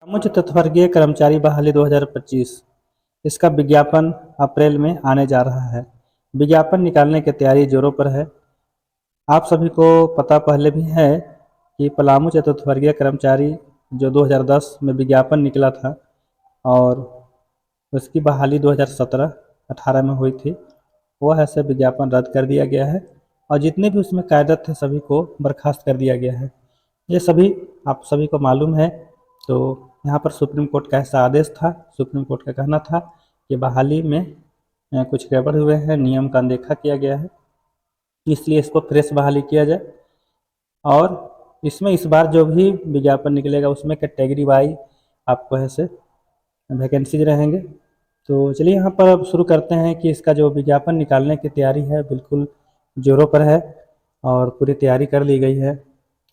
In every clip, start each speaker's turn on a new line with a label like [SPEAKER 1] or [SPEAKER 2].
[SPEAKER 1] समुच्च तत्वर्गीय कर्मचारी बहाली 2025 इसका विज्ञापन अप्रैल में आने जा रहा है। विज्ञापन निकालने की तैयारी जोरों पर है। आप सभी को पता पहले भी है कि पलामू चतुर्थवर्गीय कर्मचारी जो 2010 में विज्ञापन निकला था और उसकी बहाली 2017-18 में हुई थी, वह ऐसे विज्ञापन रद्द कर दिया गया है और जितने भी उसमें कायदत थे सभी को बर्खास्त कर दिया गया है। ये सभी आप सभी को मालूम है। तो यहाँ पर सुप्रीम कोर्ट का ऐसा आदेश था। सुप्रीम कोर्ट का कहना था कि बहाली में कुछ गड़बड़ हुए हैं, नियम का अनदेखा किया गया है, इसलिए इसको फ्रेश बहाली किया जाए। और इसमें इस बार जो भी विज्ञापन निकलेगा उसमें कैटेगरी वाई आपको ऐसे वैकेंसीज रहेंगे। तो चलिए यहाँ पर अब शुरू करते हैं कि इसका जो विज्ञापन निकालने की तैयारी है बिल्कुल जोरों पर है और पूरी तैयारी कर ली गई है।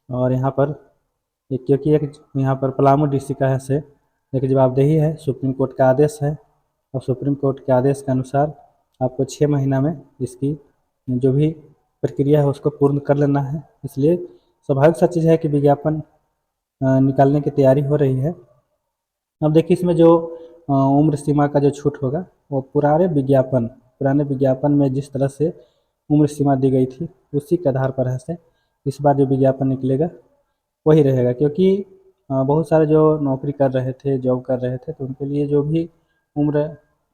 [SPEAKER 1] और यहाँ पर क्योंकि एक यहाँ पर पलामू डीसी का है से एक जवाबदेही है, सुप्रीम कोर्ट का आदेश है और सुप्रीम कोर्ट के आदेश के अनुसार आपको 6 महीना में इसकी जो भी प्रक्रिया है उसको पूर्ण कर लेना है। इसलिए स्वाभाविक सा चीज़ है कि विज्ञापन निकालने की तैयारी हो रही है। अब देखिए इसमें जो उम्र सीमा का जो छूट होगा वो पुराने विज्ञापन में जिस तरह से उम्र सीमा दी गई थी उसी के आधार पर है से इस बार जो विज्ञापन निकलेगा वही रहेगा। क्योंकि बहुत सारे जो नौकरी कर रहे थे, जॉब कर रहे थे, तो उनके लिए जो भी उम्र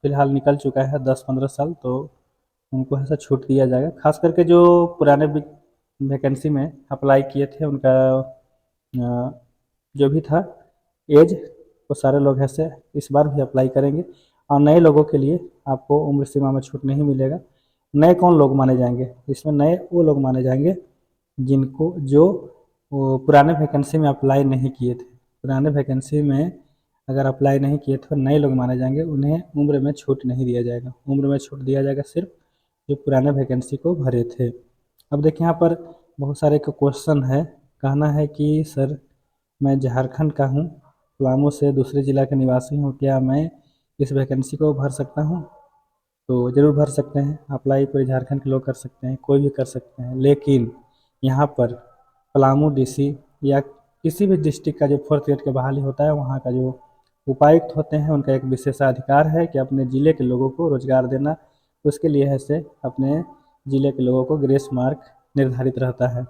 [SPEAKER 1] फ़िलहाल निकल चुका है 10-15 साल, तो उनको ऐसा छूट दिया जाएगा। खास करके जो पुराने वैकेंसी में अप्लाई किए थे उनका जो भी था एज, वो सारे लोग ऐसे इस बार भी अप्लाई करेंगे। और नए लोगों के लिए आपको उम्र सीमा में छूट नहीं मिलेगा। नए कौन लोग माने जाएंगे इसमें? नए वो लोग माने जाएंगे जिनको जो वो पुराने वैकेंसी में अप्लाई नहीं किए थे। पुराने वैकेंसी में अगर अप्लाई नहीं किए तो नए लोग माने जाएंगे, उन्हें उम्र में छूट नहीं दिया जाएगा। उम्र में छूट दिया जाएगा सिर्फ जो पुराने वैकेंसी को भरे थे। अब देखिए यहाँ पर बहुत सारे का क्वेश्चन है। कहना है कि सर मैं झारखंड का हूँ, पलामू से दूसरे ज़िला का निवासी हूँ, क्या मैं इस वैकेंसी को भर सकता हूँ? तो ज़रूर भर सकते हैं। अप्लाई पूरे झारखंड के लोग कर सकते हैं, कोई भी कर सकते हैं। लेकिन यहाँ पर पलामू डीसी या किसी भी डिस्ट्रिक्ट का जो 4th ग्रेड की बहाली होता है वहाँ का जो उपायुक्त होते हैं उनका एक विशेषाधिकार है कि अपने ज़िले के लोगों को रोजगार देना। उसके लिए है से अपने ज़िले के लोगों को ग्रेस मार्क निर्धारित रहता है।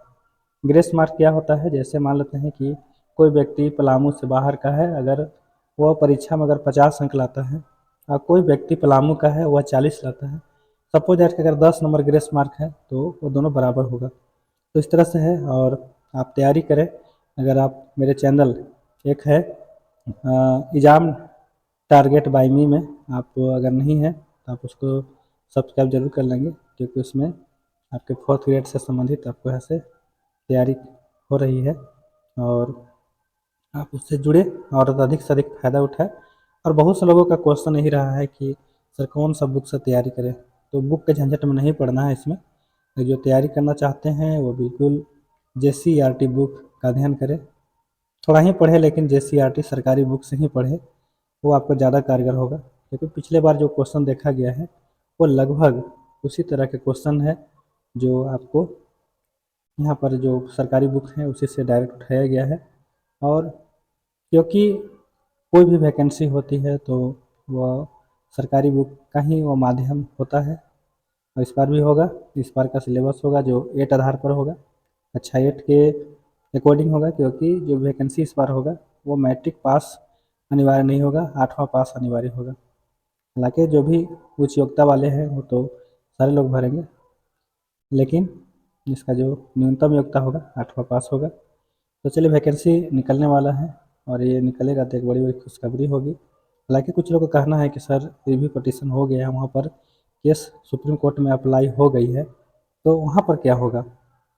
[SPEAKER 1] ग्रेस मार्क क्या होता है? जैसे मान लेते हैं कि कोई व्यक्ति पलामू से बाहर का है, अगर वह परीक्षा में अगर 50 अंक लाता है और कोई व्यक्ति पलामू का है वह 40 लाता है, सपोज दैट कि अगर 10 नंबर ग्रेस मार्क है तो वो दोनों बराबर होगा। तो इस तरह से है। और आप तैयारी करें। अगर आप मेरे चैनल एक है एग्जाम टारगेट बाय मी में आप अगर नहीं है तो आप उसको सब्सक्राइब जरूर कर लेंगे, क्योंकि उसमें आपके 4th ग्रेड से संबंधित आपको ऐसे तैयारी हो रही है और आप उससे जुड़े और अधिक से अधिक फ़ायदा उठाएं। और बहुत से लोगों का क्वेश्चन यही रहा है कि सर कौन सा बुक से तैयारी करें? तो बुक के झंझट में नहीं पड़ना है। इसमें जो तैयारी करना चाहते हैं वो बिल्कुल JCERT बुक का अध्ययन करें। थोड़ा ही पढ़े लेकिन JCERT सरकारी बुक से ही पढ़े, वो आपको ज़्यादा कारगर होगा। क्योंकि पिछले बार जो क्वेश्चन देखा गया है वो लगभग उसी तरह के क्वेश्चन है जो आपको यहाँ पर जो सरकारी बुक है उसी से डायरेक्ट उठाया गया है। और क्योंकि कोई भी वैकेंसी होती है तो वह सरकारी बुक का ही वो माध्यम होता है। और इस बार भी होगा। इस बार का सिलेबस होगा जो 8 आधार पर होगा। अच्छा 8 के अकॉर्डिंग होगा, क्योंकि जो वैकेंसी इस बार होगा वो मैट्रिक पास अनिवार्य नहीं होगा, 8वां पास अनिवार्य होगा। हालांकि जो भी उच्च योग्यता वाले हैं वो तो सारे लोग भरेंगे, लेकिन इसका जो न्यूनतम योग्यता होगा 8वां पास होगा। तो चलिए वैकेंसी निकलने वाला है और ये निकलेगा तो एक बड़ी बड़ी खुशखबरी होगी। हालांकि कुछ लोगों का कहना है कि सर रिव्यू पटिशन हो गया है, वहाँ पर केस सुप्रीम कोर्ट में अप्लाई हो गई है, तो वहाँ पर क्या होगा?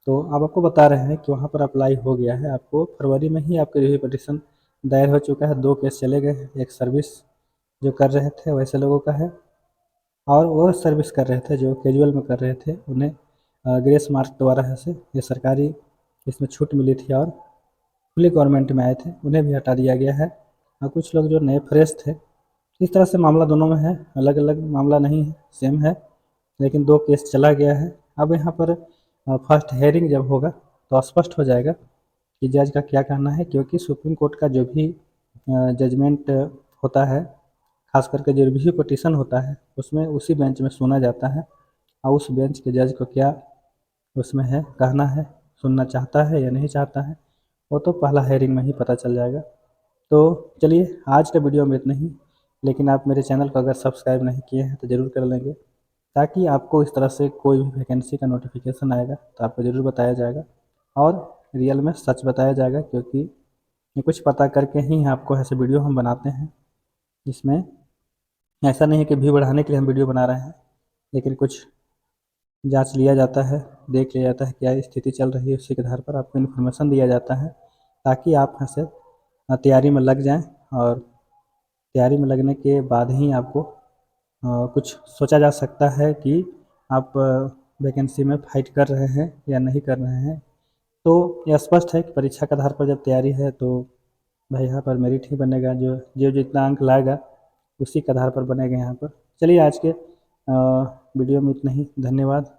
[SPEAKER 1] तो अब आपको बता रहे हैं कि वहाँ पर अप्लाई हो गया है। आपको फरवरी में ही आपका रिव्यू पटिशन दायर हो चुका है। 2 केस चले गए हैं। एक सर्विस जो कर रहे थे वैसे लोगों का है, और वो सर्विस कर रहे थे जो कैजुअल में कर रहे थे उन्हें ग्रेस मार्क द्वारा है से ये सरकारी इसमें छूट मिली थी और खुली गवर्नमेंट में आए थे उन्हें भी हटा दिया गया है। और कुछ लोग जो नए फ्रेश थे, इस तरह से मामला दोनों में है। अलग अलग मामला नहीं है, सेम है, लेकिन 2 केस चला गया है। अब यहाँ पर फर्स्ट हेयरिंग जब होगा तो स्पष्ट हो जाएगा कि जज का क्या कहना है। क्योंकि सुप्रीम कोर्ट का जो भी जजमेंट होता है, खास करके जो रिव्यू पिटीशन होता है उसमें उसी बेंच में सुना जाता है। और उस बेंच के जज को क्या उसमें है कहना है, सुनना चाहता है या नहीं चाहता है, वो तो पहला हेयरिंग में ही पता चल जाएगा। तो चलिए आज के वीडियो में इतना ही, लेकिन आप मेरे चैनल को अगर सब्सक्राइब नहीं किए हैं तो ज़रूर कर लेंगे, ताकि आपको इस तरह से कोई भी वैकेंसी का नोटिफिकेशन आएगा तो आपको ज़रूर बताया जाएगा और रियल में सच बताया जाएगा, क्योंकि ये कुछ पता करके ही आपको ऐसे वीडियो हम बनाते हैं। इसमें ऐसा नहीं है कि व्यू बढ़ाने के लिए हम वीडियो बना रहे हैं, लेकिन कुछ जांच लिया जाता है, देख लिया जाता है क्या स्थिति चल रही है, उसी के आधार पर आपको इन्फॉर्मेशन दिया जाता है ताकि आप ऐसे तैयारी में लग जाएं। और तैयारी में लगने के बाद ही आपको कुछ सोचा जा सकता है कि आप वैकेंसी में फाइट कर रहे हैं या नहीं कर रहे हैं। तो यह स्पष्ट है कि परीक्षा के आधार पर जब तैयारी है तो भाई यहाँ पर मेरिट ही बनेगा, जो जो जितना अंक लाएगा उसी के आधार पर बनेगा यहाँ पर। चलिए आज के वीडियो में इतना ही, धन्यवाद।